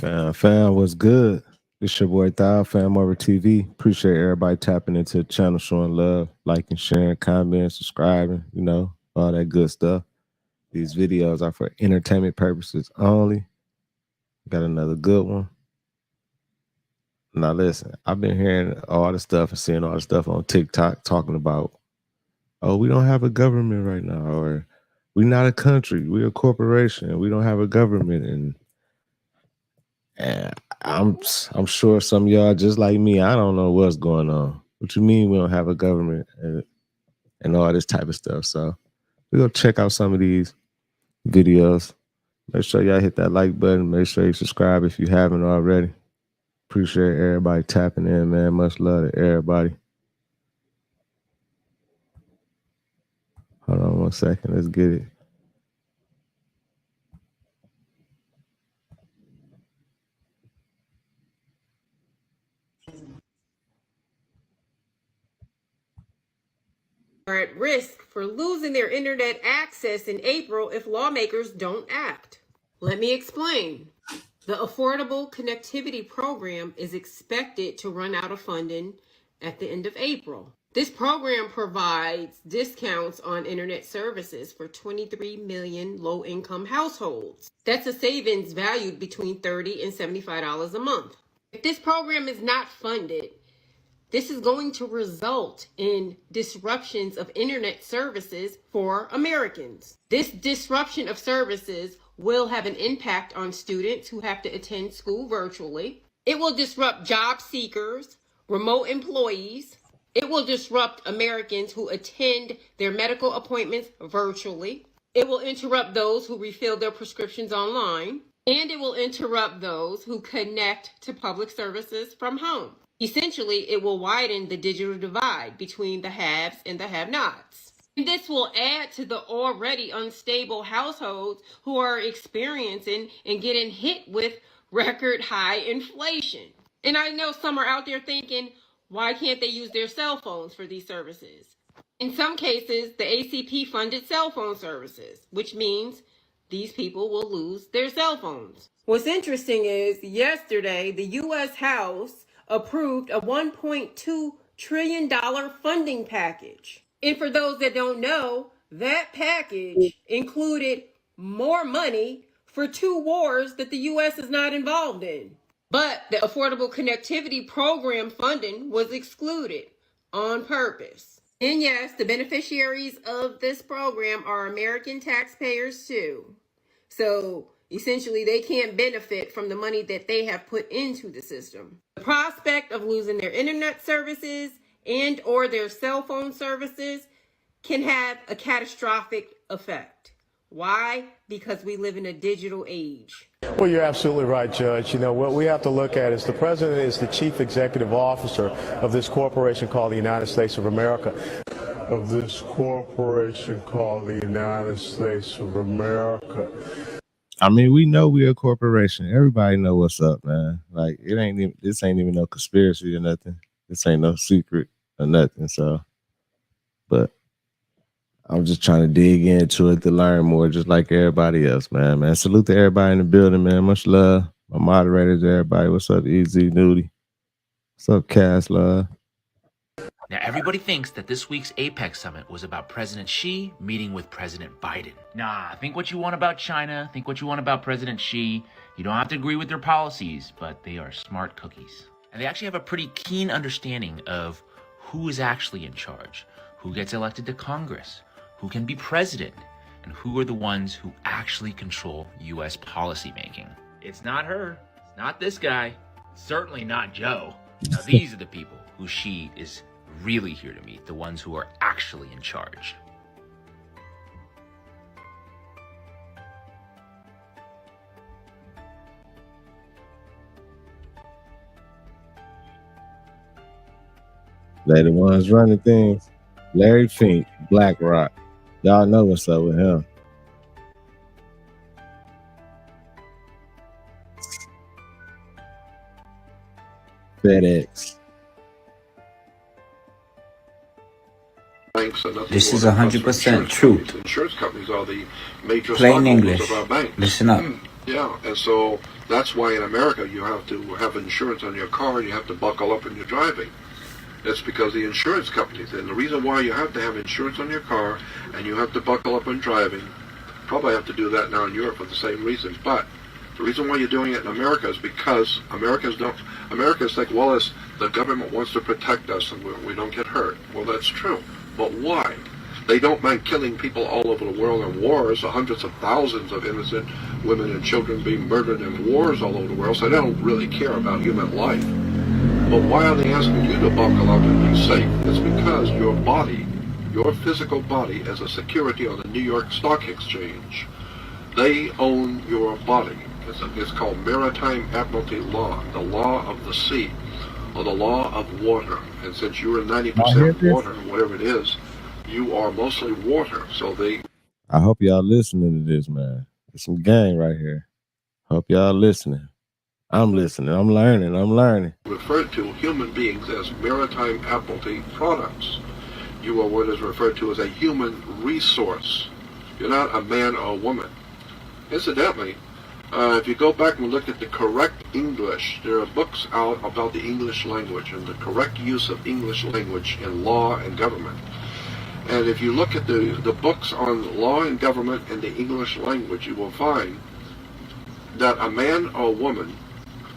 Fam, what's good? It's your boy Thou, FamOverTV. Appreciate everybody tapping into the channel, showing love, liking, sharing, commenting, subscribing, all that good stuff. These videos are for entertainment purposes only. Got another good one. Now listen, I've been hearing all the stuff and seeing all the stuff on TikTok talking about, oh, we don't have a government right now, or we're not a country, we're a corporation, we don't have a government, and I'm sure some of y'all just like me. I don't know what's going on. What you mean we don't have a government and all this type of stuff? So we're gonna check out some of these videos. Make sure y'all hit that like button. Make sure you subscribe if you haven't already. Appreciate everybody tapping in, man. Much love to everybody. Hold on one second. Let's get it. Are at risk for losing their internet access in April if lawmakers don't act. Let me explain. The Affordable Connectivity Program is expected to run out of funding at the end of April. This program provides discounts on internet services for 23 million low-income households. That's a savings valued between $30 and $75 a month. If this program is not funded, this is going to result in disruptions of internet services for Americans. This disruption of services will have an impact on students who have to attend school virtually. It will disrupt job seekers, remote employees. It will disrupt Americans who attend their medical appointments virtually. It will interrupt those who refill their prescriptions online. And it will interrupt those who connect to public services from home. Essentially, it will widen the digital divide between the haves and the have-nots. And this will add to the already unstable households who are experiencing and getting hit with record high inflation. And I know some are out there thinking, why can't they use their cell phones for these services? In some cases, the ACP funded cell phone services, which means these people will lose their cell phones. What's interesting is yesterday, the U.S. House approved a $1.2 trillion funding package. And for those that don't know, that package included more money for 2 wars that the U.S. is not involved in. But the Affordable Connectivity Program funding was excluded on purpose. And yes, the beneficiaries of this program are American taxpayers too. So essentially, they can't benefit from the money that they have put into the system. The prospect of losing their internet services and or their cell phone services can have a catastrophic effect. Why? Because we live in a digital age. Well, you're absolutely right, Judge. What we have to look at is the president is the chief executive officer of this corporation called the United States of America. I mean, we know we're a corporation. Everybody know what's up, man. Like this ain't even no conspiracy or nothing. This ain't no secret or nothing. So, but I'm just trying to dig into it to learn more, just like everybody else, man. Salute to everybody in the building, man. Much love. My moderators, everybody. What's up, Easy Nudie? What's up, Cass Love? Now, everybody thinks that this week's APEC summit was about President Xi meeting with President Biden. Nah, think what you want about China, think what you want about President Xi. You don't have to agree with their policies, but they are smart cookies. And they actually have a pretty keen understanding of who is actually in charge, who gets elected to Congress, who can be president, and who are the ones who actually control U.S. policymaking. It's not her, it's not this guy, it's certainly not Joe. Now, these are the people who Xi is really here to meet, the ones who are actually in charge. They the ones running things. Larry Fink, BlackRock. Y'all know what's up with him. FedEx. This is 100% truth. Plain English. Listen up. Yeah, and so that's why in America you have to have insurance on your car and you have to buckle up when you're driving. It's because the insurance companies, and the reason why you have to have insurance on your car and you have to buckle up when driving, probably have to do that now in Europe for the same reason, but the reason why you're doing it in America is because Americans think, well, the government wants to protect us and we don't get hurt. Well, that's true, but why? They don't mind killing people all over the world in wars, hundreds of thousands of innocent women and children being murdered in wars all over the world, so they don't really care about human life. But why are they asking you to buckle up and be safe? It's because your body, your physical body, is a security on the New York Stock Exchange. They own your body. It's called Maritime Admiralty Law, the law of the sea, or the law of water. And since you're 90% water, whatever it is, you are mostly water. So I hope y'all listening to this, man. It's some gang right here. Hope y'all listening. I'm listening. I'm learning. refer to human beings as Maritime Admiralty products. You are what is referred to as a human resource. You're not a man or a woman. Incidentally, if you go back and look at the correct English, there are books out about the English language and the correct use of English language in law and government. And if you look at the books on law and government in the English language, you will find that a man or a woman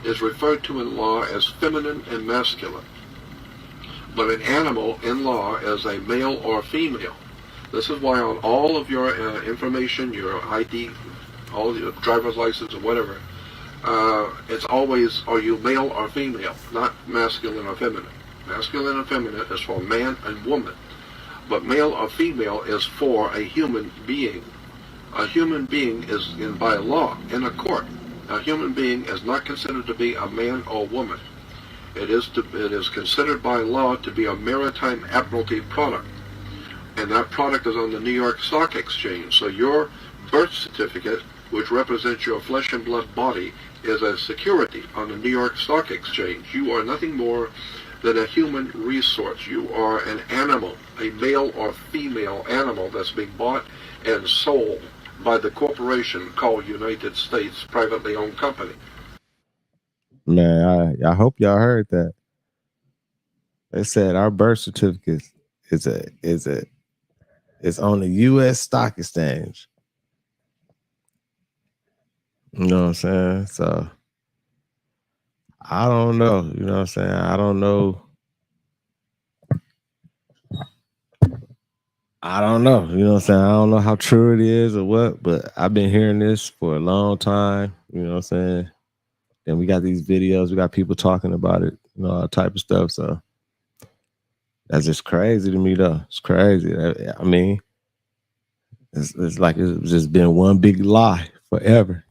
is referred to in law as feminine and masculine. But an animal in law is a male or female. This is why on all of your information, your ID, all your driver's license or whatever, it's always, are you male or female, not masculine or feminine. Masculine and feminine is for man and woman. But male or female is for a human being. A human being is, by law, in a court, a human being is not considered to be a man or woman. It is considered by law to be a Maritime Admiralty product. And that product is on the New York Stock Exchange. So your birth certificate, which represents your flesh and blood body, is a security on the New York Stock Exchange. You are nothing more than a human resource. You are an animal, a male or female animal that's being bought and sold by the corporation called United States Privately Owned Company. Man, I hope y'all heard that. They said our birth certificate is on the U.S. Stock Exchange. You know what I'm saying? So I don't know. You know what I'm saying? I don't know. You know what I'm saying? I don't know how true it is or what, but I've been hearing this for a long time. You know what I'm saying? And we got these videos, we got people talking about it, you know, all type of stuff. So that's just crazy to me, though. It's crazy. I mean, it's like it's just been one big lie forever.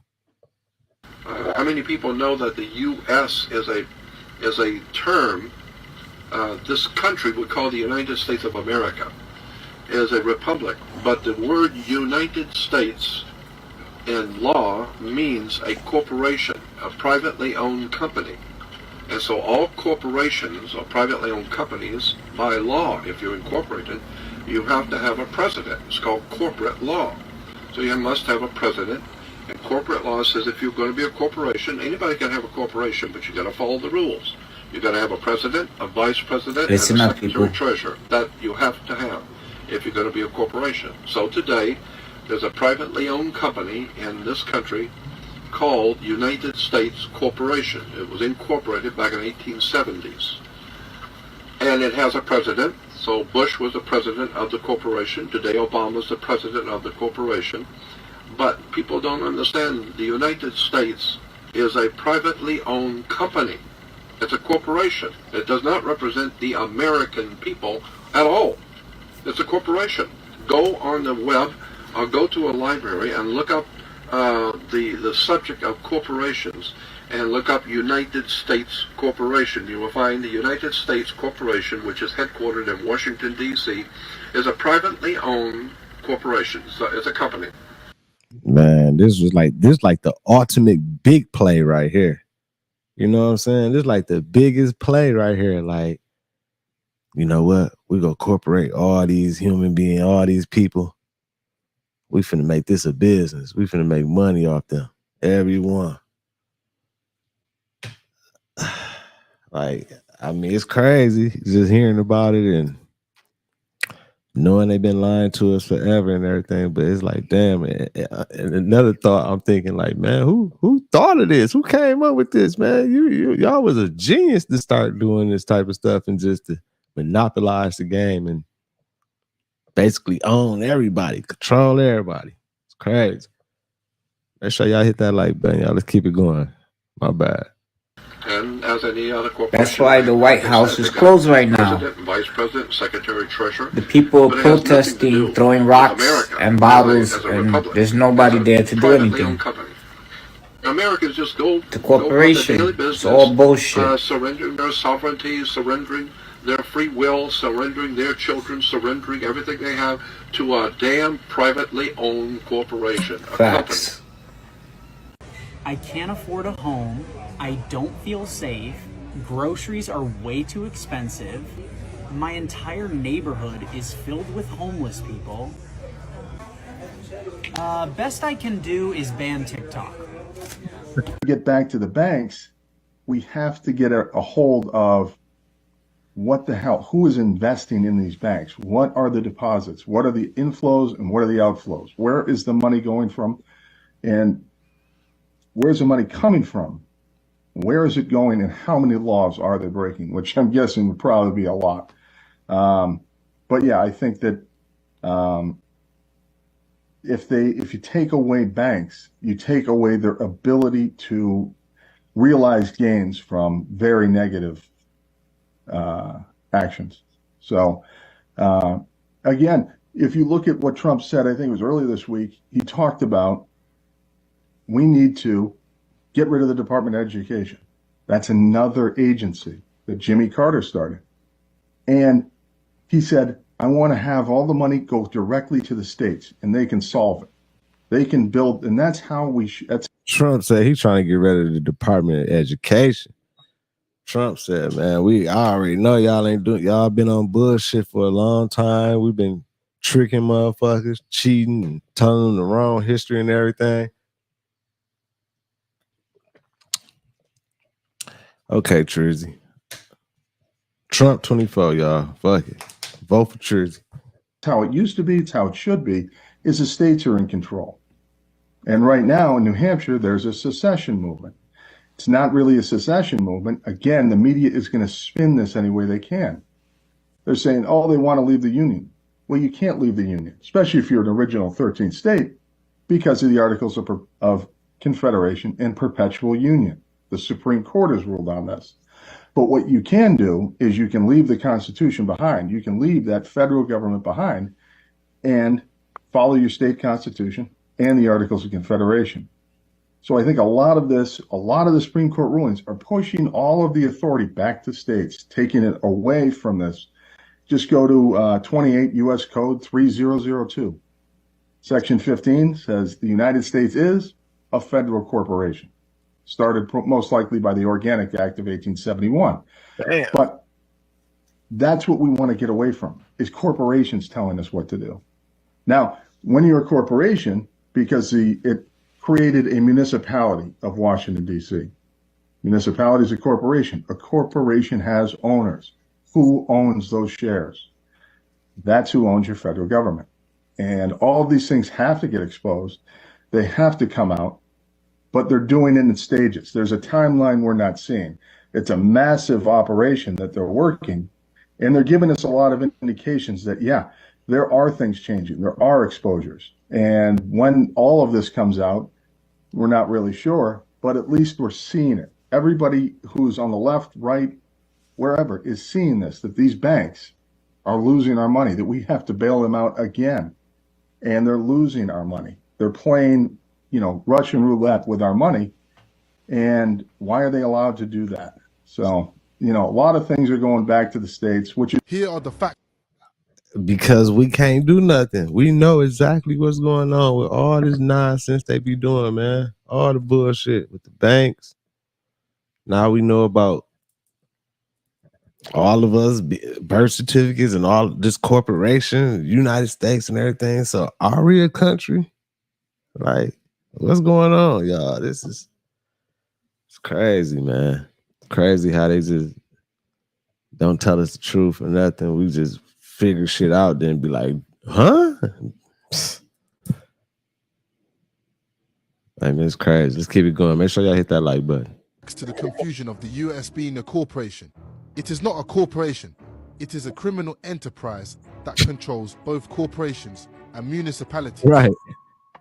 How many people know that the U.S. is a term this country would call the United States of America is a republic, but the word United States in law means a corporation, a privately owned company. And so all corporations or privately owned companies, by law, if you're incorporated, you have to have a president. It's called corporate law. So you must have a president. And corporate law says if you're going to be a corporation, anybody can have a corporation, but you got to follow the rules. You got to have a president, a vice president, and a secretary treasurer. That you have to have if you're going to be a corporation. So today, there's a privately owned company in this country called United States Corporation. It was incorporated back in the 1870s. And it has a president. So Bush was the president of the corporation. Today Obama's the president of the corporation. But people don't understand the United States is a privately owned company. It's a corporation. It does not represent the American people at all. It's a corporation. Go on the web or go to a library and look up the subject of corporations and look up United States Corporation. You will find the United States Corporation, which is headquartered in Washington, D.C., is a privately owned corporation. So it's a company. Man, this like the ultimate big play right here. You know what I'm saying? This is like the biggest play right here. Like, you know what? We gonna incorporate all these human beings, all these people. We finna make this a business. We finna make money off them. everyone. Like, I mean, it's crazy just hearing about it and knowing they've been lying to us forever and everything. But it's like, damn. And another thought, I'm thinking, like, man, who thought of this? Who came up with this, man? Y'all was a genius to start doing this type of stuff and just to monopolize the game and basically own everybody, control everybody. It's crazy. Make sure y'all hit that like button, y'all. Let's keep it going. My bad. And as any other corporation, that's why the White House is closed right now. President, Vice President, Secretary, Treasurer. The people are protesting, throwing rocks and bottles, and there's nobody there to do anything. Americans just go the corporation. Go business, it's all bullshit. Surrendering their sovereignty, surrendering their free will, surrendering their children, surrendering everything they have to a damn privately owned corporation. Facts. I can't afford a home. I don't feel safe. Groceries are way too expensive. My entire neighborhood is filled with homeless people. Best I can do is ban TikTok. To get back to the banks, we have to get a hold of what the hell, who is investing in these banks? What are the deposits? What are the inflows and what are the outflows? Where is the money going from? And where's the money coming from? Where is it going and how many laws are they breaking? Which I'm guessing would probably be a lot. But yeah, I think that if you take away banks, you take away their ability to realize gains from very negative actions. So again, if you look at what Trump said, I think it was earlier this week, he talked about we need to get rid of the Department of Education. That's another agency that Jimmy Carter started. And he said, I want to have all the money go directly to the states and they can solve it. They can build, and that's how we that's Trump said he's trying to get rid of the Department of Education. Trump said, man, I already know y'all been on bullshit for a long time. We've been tricking motherfuckers, cheating and telling them the wrong history and everything. Okay, Trizzy. Trump 24, y'all. Fuck it. Vote for Trizzy. It's how it used to be. It's how it should be, is the states are in control. And right now in New Hampshire, there's a secession movement. It's not really a secession movement. Again, the media is going to spin this any way they can. They're saying, oh, they want to leave the Union. Well, you can't leave the Union, especially if you're an original 13th state, because of the Articles of Confederation and Perpetual Union. The Supreme Court has ruled on this. But what you can do is you can leave the Constitution behind. You can leave that federal government behind and follow your state constitution and the Articles of Confederation. So I think a lot of the Supreme Court rulings are pushing all of the authority back to states, taking it away from this. Just go to 28 U.S. Code 3002. Section 15 says the United States is a federal corporation. Started most likely by the Organic Act of 1871. Damn. But that's what we want to get away from, is corporations telling us what to do. Now, when you're a corporation, because it created a municipality of Washington, D.C. Municipality is a corporation. A corporation has owners. Who owns those shares? That's who owns your federal government. And all of these things have to get exposed. They have to come out. But they're doing it in stages. There's a timeline we're not seeing. It's a massive operation that they're working, and they're giving us a lot of indications that, yeah, there are things changing. There are exposures. And when all of this comes out, we're not really sure, but at least we're seeing it. Everybody who's on the left, right, wherever is seeing this, that these banks are losing our money, that we have to bail them out again. And they're losing our money. They're playing Russian roulette with our money. And why are they allowed to do that? So, a lot of things are going back to the states, which is here are the facts. Because we can't do nothing. We know exactly what's going on with all this nonsense they be doing, man. All the bullshit with the banks. Now we know about all of us, birth certificates and all this corporation, United States and everything. So are we a country? Like, What's going on, y'all? It's crazy, man. Crazy how they just don't tell us the truth or nothing. We just figure shit out, then be like, huh? I mean, it's crazy. Let's keep it going. Make sure y'all hit that like button. To the confusion of the US being a corporation. It is not a corporation. It is a criminal enterprise that controls both corporations and municipalities, Right.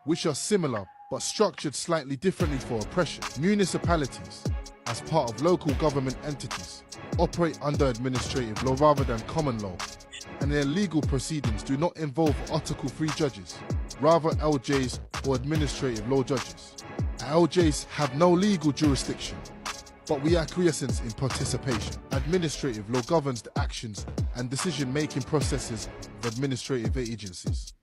which are similar but structured slightly differently for oppression. Municipalities, as part of local government entities, operate under administrative law rather than common law, and their legal proceedings do not involve Article 3 judges, rather LJs or administrative law judges. LJs have no legal jurisdiction, but we acquiesce in participation. Administrative law governs the actions and decision-making processes of administrative agencies.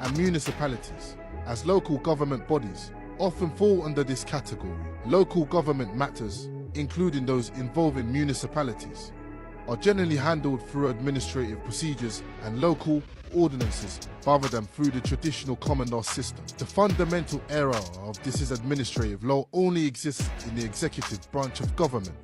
And municipalities, as local government bodies, often fall under this category. Local government matters, including those involving municipalities, are generally handled through administrative procedures and local ordinances rather than through the traditional common law system. The fundamental error of this is administrative law only exists in the executive branch of government,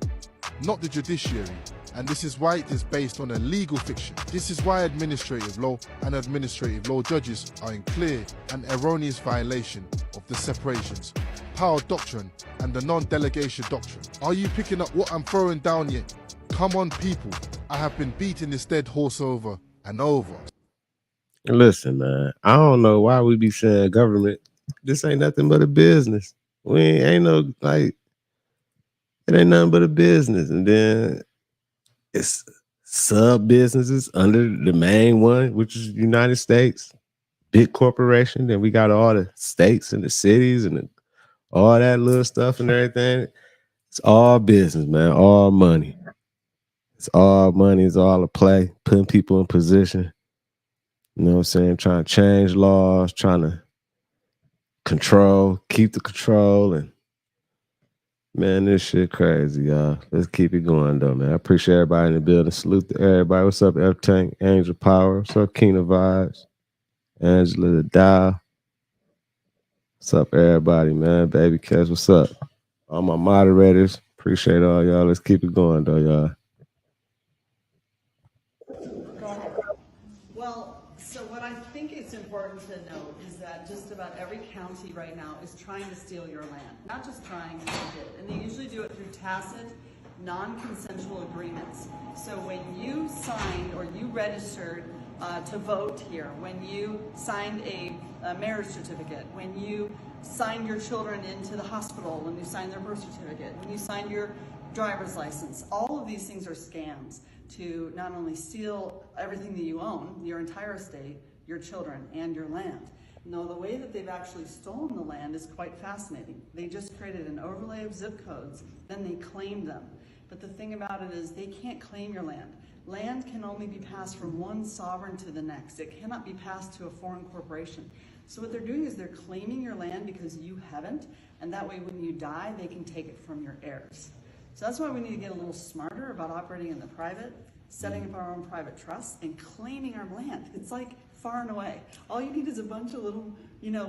not the judiciary, and this is why it is based on a legal fiction. This is why administrative law and administrative law judges are in clear and erroneous violation of the separations, power doctrine, and the non-delegation doctrine. Are you picking up what I'm throwing down yet? Come on, people. I have been beating this dead horse over and over. Listen, man, I don't know why we be saying government. This ain't nothing but a business. We ain't no, like, it ain't nothing but a business. And then it's sub businesses under the main one, which is United States, big corporation. Then we got all the states and the cities and all that little stuff and everything. It's all business, man, all money. It's all money, it's all a play, putting people in position. You know what I'm saying? Trying to change laws, trying to control, keep the control. And man, this shit crazy, y'all. Let's keep it going, though, man. I appreciate everybody in the building. Salute to everybody. What's up, F-Tank? Angel Power. What's up, Kina Vibes? Angela the Dial. What's up, everybody, man? Baby Cash, what's up? All my moderators. Appreciate all y'all. Let's keep it going, though, y'all. Well, so what I think it's important to note is that just about every county right now is trying to steal your land. Not just trying, they did. And they usually do it through tacit, non-consensual agreements. So when you signed or you registered to vote here, when you signed a marriage certificate, when you signed your children into the hospital, when you signed their birth certificate, when you signed your driver's license, all of these things are scams to not only steal everything that you own, your entire estate, your children, and your land. No, the way that they've actually stolen the land is quite fascinating. They just created an overlay of zip codes, then they claimed them. But the thing about it is they can't claim your land. Land can only be passed from one sovereign to the next. It cannot be passed to a foreign corporation. So what they're doing is they're claiming your land because you haven't, and that way when you die, they can take it from your heirs. So that's why we need to get a little smarter about operating in the private, setting up our own private trusts, and claiming our land. It's like far and away. All you need is a bunch of little,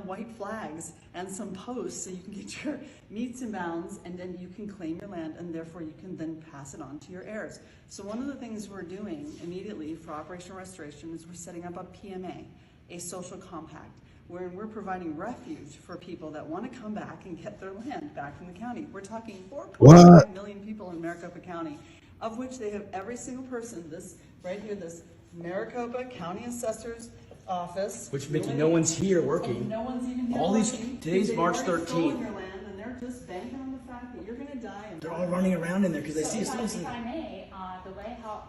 white flags and some posts so you can get your meets and bounds, and then you can claim your land, and therefore you can then pass it on to your heirs. So one of the things we're doing immediately for Operational Restoration is we're setting up a PMA, a social compact, where we're providing refuge for people that want to come back and get their land back from the county. We're talking 4.5 million people in Maricopa County, of which they have every single person, this right here, this Maricopa County Assessor's Office. Which, Mickey, no one's here working. No one's even here all these working. Today's March 13th. Your land, and they're just banking on the fact that you're going to die. And they're all running around in there because they see us. If I may, the way how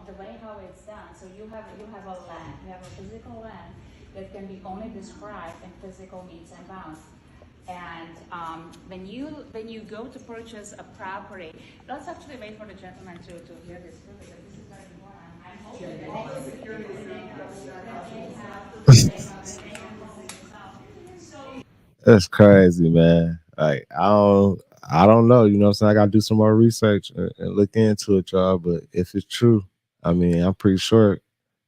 it's done. So you have a land, you have a physical land that can be only described in physical means and bounds. And when you go to purchase a property, let's actually wait for the gentleman to hear this too, because this is very important. I'm hoping that That's crazy, man. Like, I don't know. You know what I'm saying? I got to do some more research and look into it, y'all. But if it's true, I mean, I'm pretty sure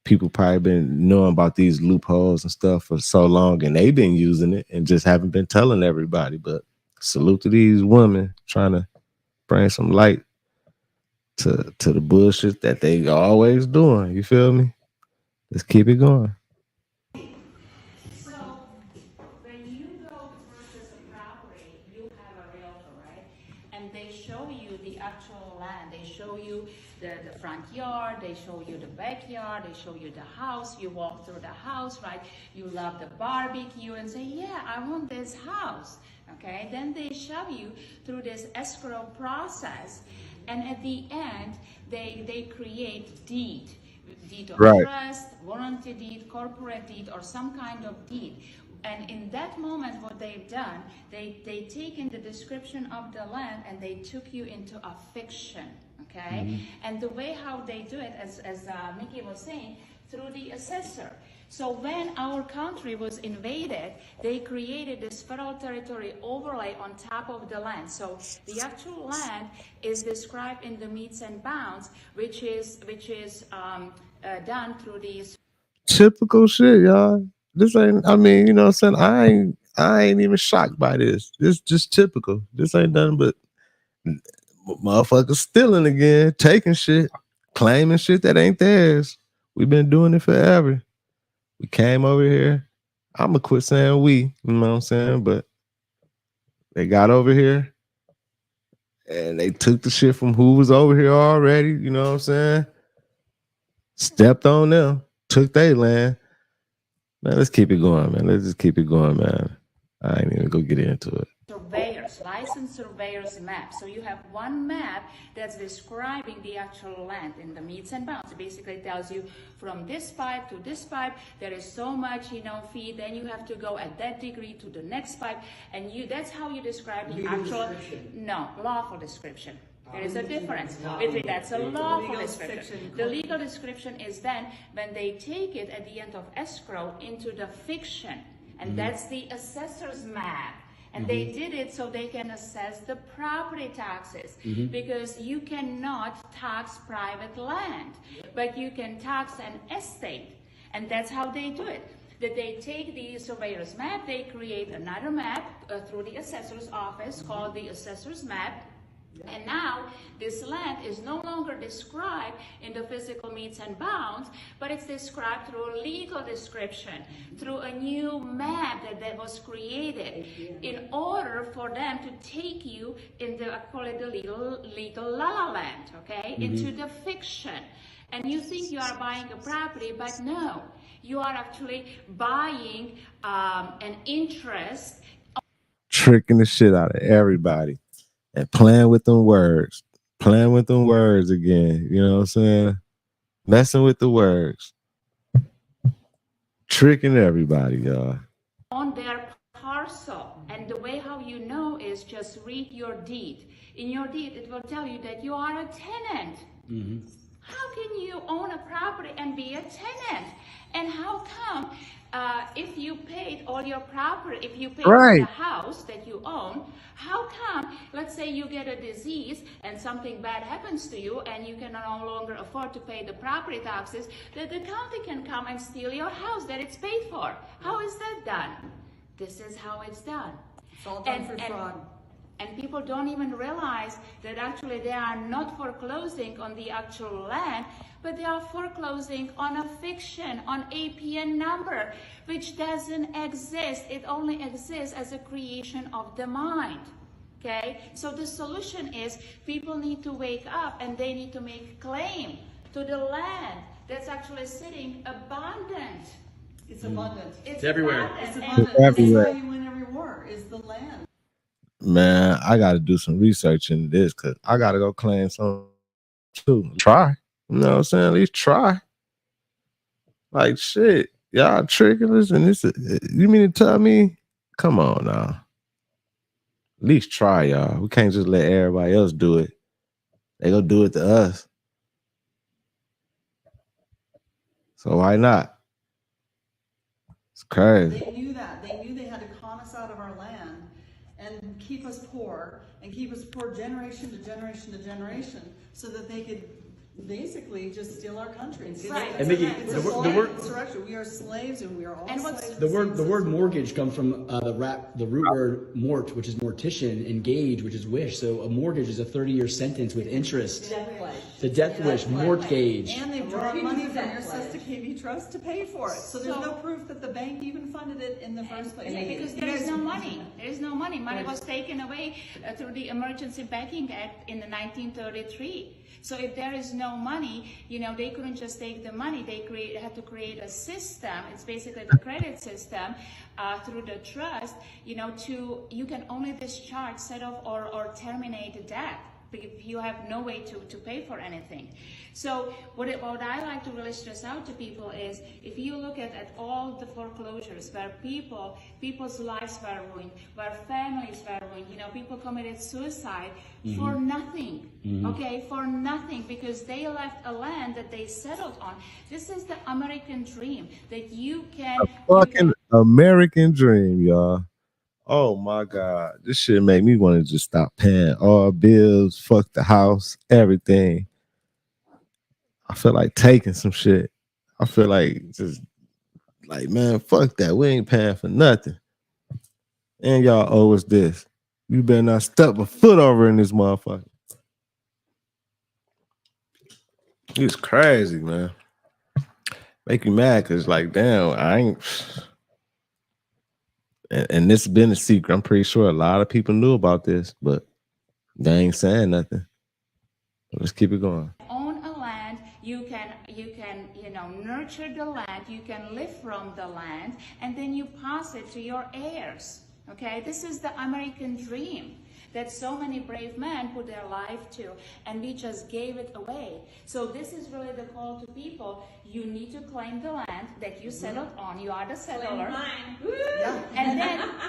people probably been knowing about these loopholes and stuff for so long, and they've been using it and just haven't been telling everybody. But Salute to these women trying to bring some light to the bullshit that they always doing. You feel me? Let's keep it going. So when you go to purchase a property, you have a realtor, right? And they show you the actual land. They show you the front yard, they show you the backyard, they show you the house. You walk through the house, right? You love the barbecue and say, yeah, I want this house. Okay, then they show you through this escrow process, and at the end, they create deed of trust, warranty deed, corporate deed, or some kind of deed. And in that moment, what they've done, they taken the description of the land and they took you into a fiction, okay? And the way how they do it, as Mickey was saying, through the assessor. So when our country was invaded, they created this federal territory overlay on top of the land. So the actual land is described in the metes and bounds, which is done through these. Typical shit, y'all. This ain't, I mean, you know what I'm saying? I ain't even shocked by this. This just typical. This ain't nothing but motherfuckers stealing again, taking shit, claiming shit that ain't theirs. We've been doing it forever. We came over here. I'm gonna quit saying we, you know what I'm saying? But they got over here and they took the shit from who was over here already, you know what I'm saying? Stepped on them, took their land. Man, let's keep it going, man. Let's just keep it going, man. I ain't even gonna get into it. Surveyors, licensed surveyors map. So you have one map that's describing the actual land in the metes and bounds. It basically tells you from this pipe to this pipe, there is so much, feet, then you have to go at that degree to the next pipe, and that's how you describe the actual, lawful description. There is a difference between that's a lawful description. The legal description is then when they take it at the end of escrow into the fiction, and that's the assessor's map. And they did it so they can assess the property taxes, because you cannot tax private land, but you can tax an estate. And that's how they do it. That they take the surveyor's map, they create another map through the assessor's office called the assessor's map. And now this land is no longer described in the physical metes and bounds, but it's described through a legal description, through a new map that was created in order for them to take you in the, I call it the legal la-la land, okay, into the fiction. And you think you are buying a property, but no, you are actually buying an interest. Tricking the shit out of everybody. And playing with them words again. You know what I'm saying? Messing with the words. Tricking everybody, y'all. On their parcel. And the way how you know is just read your deed. In your deed, it will tell you that you are a tenant. How can you own a property and be a tenant? And how come if you paid all your property, if you paid for the house that you own, how come, let's say you get a disease and something bad happens to you and you can no longer afford to pay the property taxes, that the county can come and steal your house that it's paid for? How is that done? This is how it's done. It's all done for fraud. And people don't even realize that actually they are not foreclosing on the actual land, but they are foreclosing on a fiction, on APN number, which doesn't exist. It only exists as a creation of the mind. Okay? So the solution is people need to wake up and they need to make claim to the land that's actually sitting abundant. It's abundant. It's everywhere. Abundant. It's abundant. It's everywhere. That's how you win every war, is the land. Man, I got to do some research in this because I got to go claim some too. Try. You know what I'm saying? At least try. Like, shit. Y'all tricking us and this. You mean to tell me? Come on now. At least try, y'all. We can't just let everybody else do it. They gonna do it to us. So why not? It's crazy. They knew that. They knew they had to con us out of our land and keep us poor generation to generation to generation, so that they could basically just steal our country. Right. It's a word insurrection. We are slaves, and we are all slaves. The word mortgage comes from the root word mort, which is mortician, and gauge, which is wish. So a mortgage is a 30-year sentence with interest. The death wish, mortgage. And they've drawn money from your Sesta KB Trust to pay for it. So there's no proof that the bank even funded it in the first place. Because there is no money. There is no money. Money was taken away through the Emergency Banking Act in the 1933. So if there is no money, they couldn't just take the money. They had to create a system. It's basically the credit system through the trust. You can only discharge, set off, or terminate the debt if you have no way to pay for anything. So what I like to really stress out to people is, if you look at all the foreclosures where people's lives were ruined, where families were ruined, people committed suicide for nothing, okay, for nothing, because they left a land that they settled on. This is the American dream, that you can... American dream, y'all. Oh my God, this shit made me want to just stop paying all bills, fuck the house, everything. I feel like taking some shit. I feel like man, fuck that. We ain't paying for nothing. And y'all owe us this. You better not step a foot over in this motherfucker. It's crazy, man. Make you mad because, damn, I ain't... And this has been a secret. I'm pretty sure a lot of people knew about this, but they ain't saying nothing. Let's keep it going. Own a land, you can nurture the land, you can live from the land, and then you pass it to your heirs. Okay, this is the American dream that so many brave men put their life to, and we just gave it away. So this is really the call to people. You need to claim the land that you settled on. You are the settler.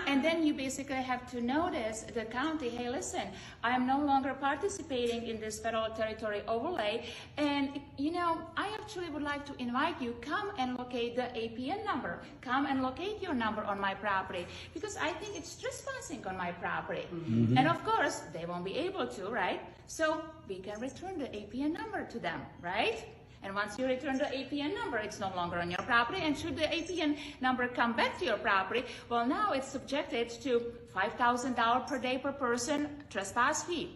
And then you basically have to notice the county, hey, listen, I am no longer participating in this federal territory overlay, and I actually would like to invite you, come and locate the APN number. Come and locate your number on my property, because I think it's trespassing on my property. And of course, they won't be able to, right? So we can return the APN number to them, right? And once you return the APN number, it's no longer on your property. And should the APN number come back to your property, well, now it's subjected to $5,000 per day per person trespass fee.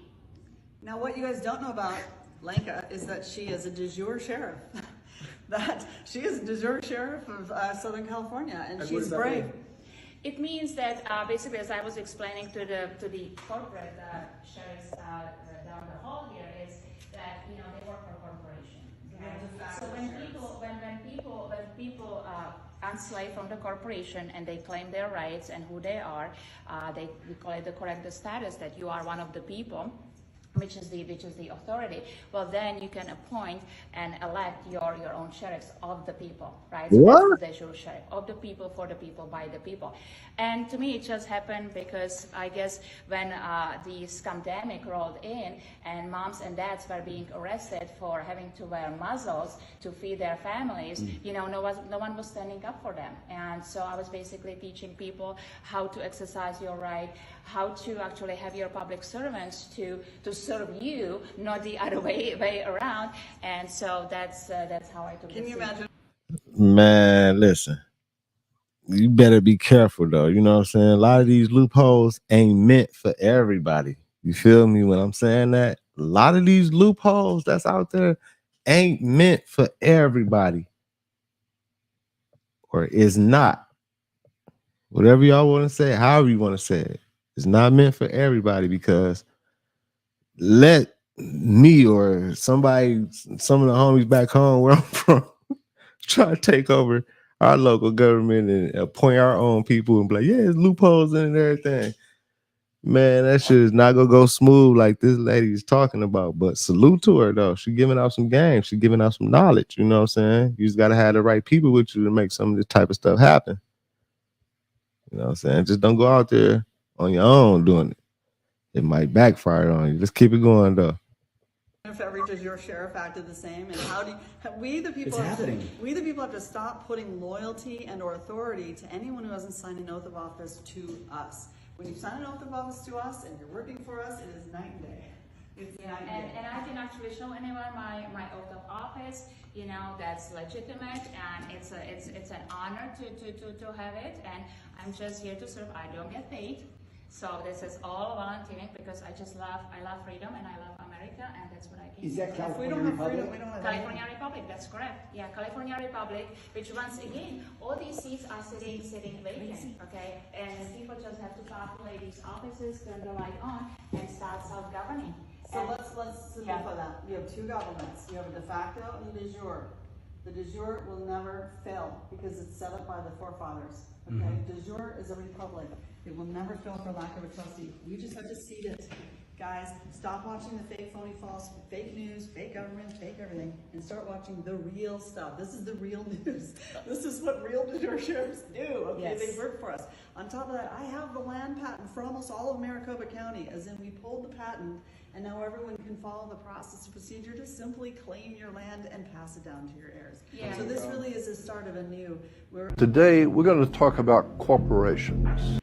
Now, what you guys don't know about Lenka is that she is a de jure sheriff. That she is de jure sheriff of Southern California, and she's brave. It means that basically, as I was explaining to the corporate sheriffs down the hall here, is that they work for corporations. So when people unslave from the corporation and they claim their rights and who they are, we call it the correct status, that you are one of the people, which is the authority. Well, then you can appoint and elect your own sheriffs of the people, right? So what? That's the sheriff of the people, for the people, by the people. And to me, it just happened because I guess when the scamdemic rolled in and moms and dads were being arrested for having to wear muzzles to feed their families, no one was standing up for them. And so I was basically teaching people how to exercise your right, how to actually have your public servants to serve you, not the other way around. And so that's how I took it. Can you imagine? Man, listen. You better be careful though. You know what I'm saying? A lot of these loopholes ain't meant for everybody. You feel me when I'm saying that? A lot of these loopholes that's out there ain't meant for everybody. Or is not. Whatever y'all want to say, however you want to say it. It's not meant for everybody, because let me or some of the homies back home where I'm from try to take over our local government and appoint our own people and be like, yeah, there's loopholes and everything. Man, that shit is not gonna go smooth like this lady is talking about. But salute to her though. She's giving out some game. She's giving out some knowledge. You know what I'm saying? You just gotta have the right people with you to make some of this type of stuff happen. You know what I'm saying? Just don't go out there on your own doing it. It might backfire on you. Just keep it going though. If every de jure sheriff acted the same, and how do we the people have to stop putting loyalty and or authority to anyone who hasn't signed an oath of office to us. When you sign an oath of office to us and you're working for us, it is night and day. And I can actually show anyone my oath of office, you know, that's legitimate, and it's an honor to have it, and I'm just here to serve. I don't get paid. So this is all volunteering because I love freedom and I love America, and that's what I can do. Is that California Republic? California Republic, that's correct. Yeah, California Republic, which once again, all these seats are sitting vacant, okay? And people just have to populate these offices, turn the light on, and start self-governing. So let's simplify that. You have two governments. You have a de facto and a de jure. The de jure will never fail because it's set up by the forefathers. Okay, de jure is a republic. It will never fail for lack of a trustee. We just have to seed it. Guys, stop watching the fake, phony, false, fake news, fake government, fake everything, and start watching the real stuff. This is the real news. This is what real de jure sheriffs do. Okay, Yes. they work for us. On top of that, I have the land patent for almost all of Maricopa County, as in we pulled the patent, and now everyone can follow the process and procedure to simply claim your land and pass it down to your heirs. Yeah. So this really is the start of a new. Today, we're going to talk about corporations.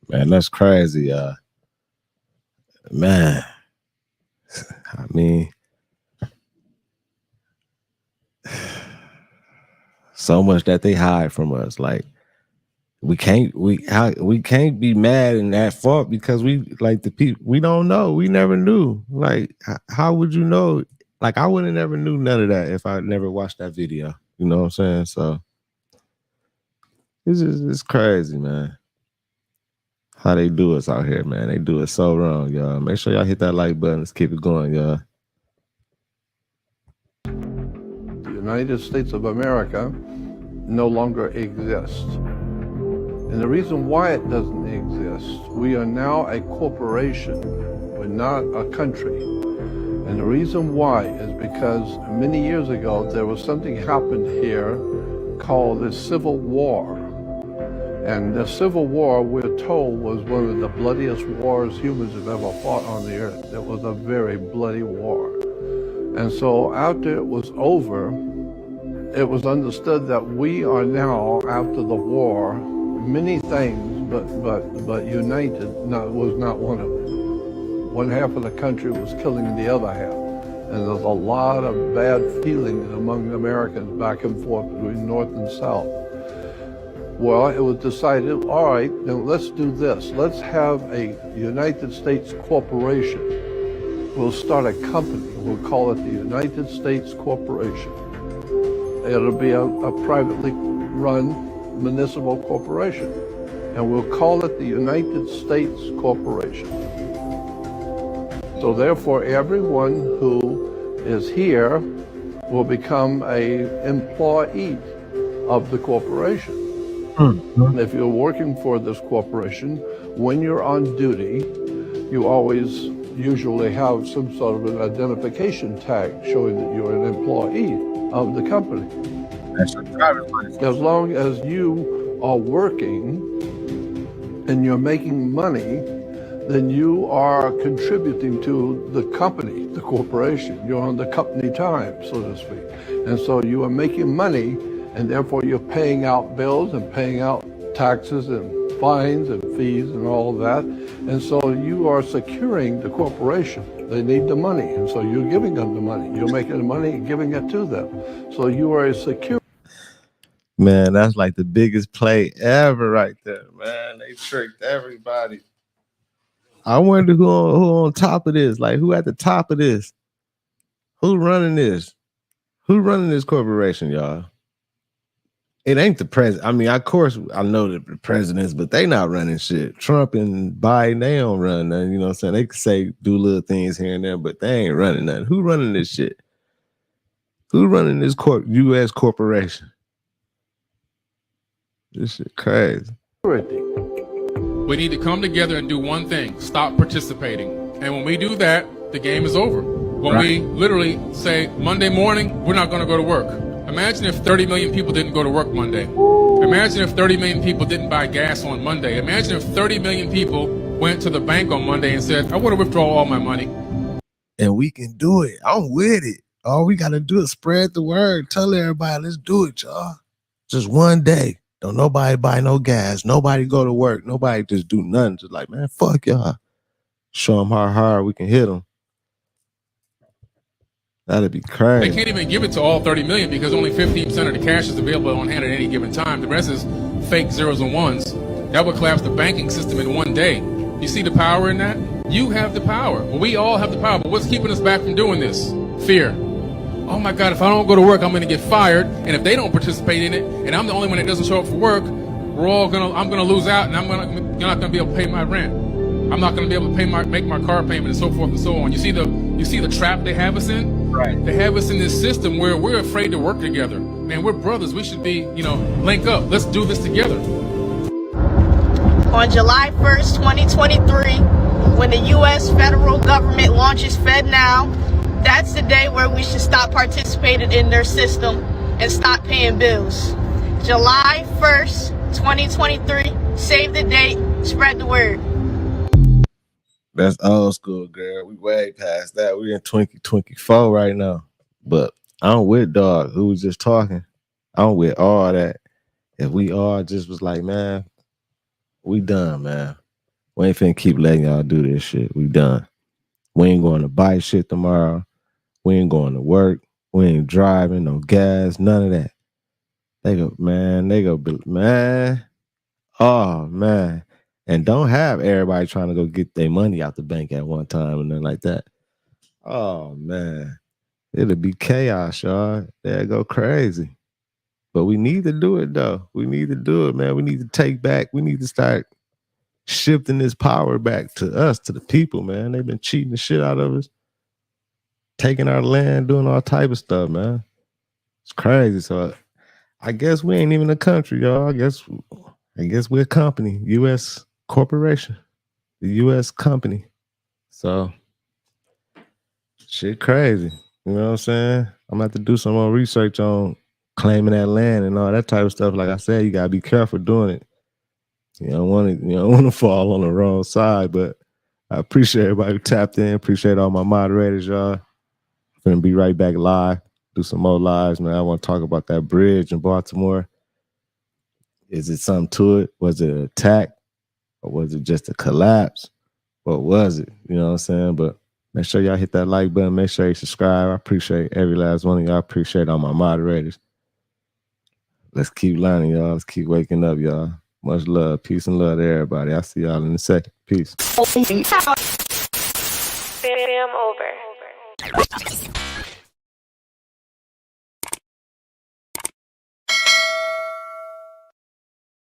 Man, that's crazy, man. I mean, so much that they hide from us. Like we can't be mad and at fault because we like the people we don't know. We never knew. Like how would you know? Like I would have never knew none of that if I never watched that video. You know what I'm saying? So it's crazy, man. How they do us out here, man. They do it so wrong, y'all. Make sure y'all hit that like button. Let's keep it going, y'all. The United States of America no longer exists. And the reason why it doesn't exist, we are now a corporation. We're not a country. And the reason why is because many years ago, there was something happened here called the Civil War. And the Civil War, we're told, was one of the bloodiest wars humans have ever fought on the earth. It was a very bloody war. And so after it was over, it was understood that we are now, after the war, many things, but united was not one of them. One half of the country was killing the other half. And there's a lot of bad feelings among Americans back and forth between North and South. Well, it was decided, all right, then let's do this. Let's have a United States corporation. We'll start a company. We'll call it the United States Corporation. It'll be a privately run municipal corporation. And we'll call it the United States Corporation. So therefore, everyone who is here will become an employee of the corporation. If you're working for this corporation, when you're on duty, you always usually have some sort of an identification tag showing that you're an employee of the company. That's your driver's license. As long as you are working and you're making money, then you are contributing to the company, the corporation. You're on the company time, so to speak. And so you are making money, and therefore you're paying out bills and paying out taxes and fines and fees and all of that. And so you are securing the corporation. They need the money, and so you're giving them the money. You're making the money and giving it to them. So you are a secure. Man, that's like the biggest play ever right there, man. They tricked everybody. I wonder who on top of this, like who at the top of this? Who running this? Who running this corporation, y'all? It ain't the president. I mean, of course, I know the presidents, but they not running shit. Trump and Biden, they don't run nothing. You know what I'm saying? They could say, do little things here and there, but they ain't running nothing. Who running this shit? Who running this U.S. corporation? This shit crazy. We need to come together and do one thing: stop participating. And when we do that, the game is over. When we literally say Monday morning, we're not going to go to work. Imagine if 30 million people didn't go to work Monday. Imagine if 30 million people didn't buy gas on Monday. Imagine if 30 million people went to the bank on Monday and said, I want to withdraw all my money. And we can do it. I'm with it. All we got to do is spread the word. Tell everybody, let's do it, y'all. Just one day. Don't nobody buy no gas. Nobody go to work. Nobody just do nothing. Just like, man, fuck y'all. Show them how hard we can hit them. That'd be They crazy. can't even give it to all 30 million because only 15% of the cash is available on hand at any given time. The rest is fake zeros and ones. That would collapse the banking system in one day. You see the power in that? You have the power. Well, we all have the power, but what's keeping us back from doing this? Fear. Oh my God, if I don't go to work, I'm going to get fired. And if they don't participate in it, and I'm the only one that doesn't show up for work, I'm going to lose out, and you're not going to be able to pay my rent. I'm not going to be able to make my car payment, and so forth and so on. You see the trap they have us in? Right. They have us in this system where we're afraid to work together. Man, we're brothers. We should be, link up. Let's do this together. On July 1st, 2023, when the U.S. federal government launches FedNow, that's the day where we should stop participating in their system and stop paying bills. July 1st, 2023, save the date, spread the word. That's old school, girl. We way past that. We in 2024 right now. But I'm with dog who was just talking. I'm with all that. If we all just was like, man, we done, man. We ain't finna keep letting y'all do this shit. We done. We ain't going to buy shit tomorrow. We ain't going to work. We ain't driving, no gas, none of that. They go, man. Oh, man. And don't have everybody trying to go get their money out the bank at one time and nothing like that. Oh, man. It'll be chaos, y'all. They'll go crazy. But we need to do it, though. We need to do it, man. We need to take back. We need to start shifting this power back to us, to the people, man. They've been cheating the shit out of us, taking our land, doing all type of stuff, man. It's crazy. So I guess we ain't even a country, y'all. I guess we're a company, U.S. corporation, the U.S. company. So shit crazy. You know what I'm saying? I'm gonna have to do some more research on claiming that land and all that type of stuff. Like I said, you gotta be careful doing it. You don't want to fall on the wrong side. But I appreciate everybody who tapped in. Appreciate all my moderators, y'all. I'm gonna be right back live. Do some more lives, man. I want to talk about that bridge in Baltimore. Is it something to it? Was it an attack? Or was it just a collapse? What was it? You know what I'm saying? But make sure y'all hit that like button. Make sure you subscribe. I appreciate every last one of y'all. I appreciate all my moderators. Let's keep learning, y'all. Let's keep waking up, y'all. Much love. Peace and love to everybody. I'll see y'all in a second. Peace. Fam over.